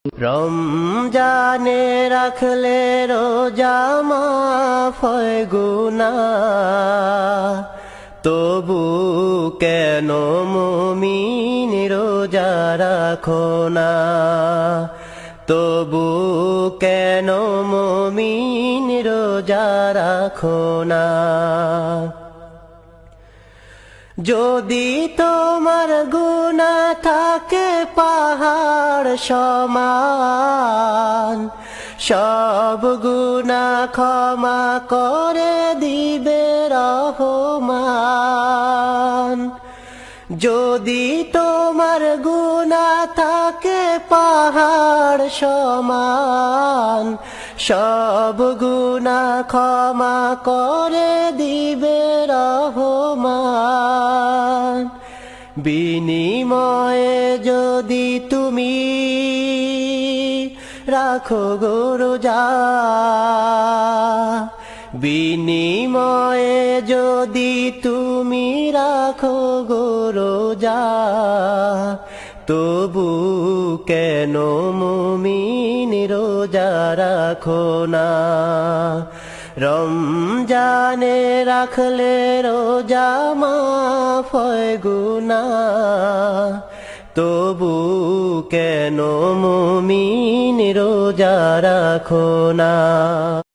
রমজানে রাখলে রোজা মাফ হয় গুনাহ, তবু কেন মুমিন রোজা রাখো না? তবু কেন মুমিন রোজা রাখো না? যদি তোমার গুনাহ থাকে পাহাড় সমান, সব গুনাহ ক্ষমা করে দিবে রহমান। যদি তোমার গুনাহ থাকে পাহাড় সমান, সব গুনাহ ক্ষমা করে দিবে রহমান। বিনিময়ে যদি তুমি রাখো গো রোজা, বিনিময়ে যদি তুমি রাখো গো রোজা, তবু কেন মুমিন রোজা রাখো না? রমজানে রাখলে রোজা মাফ হয় গুনাহ, তবু কেন মুমিন রোজা রাখো না?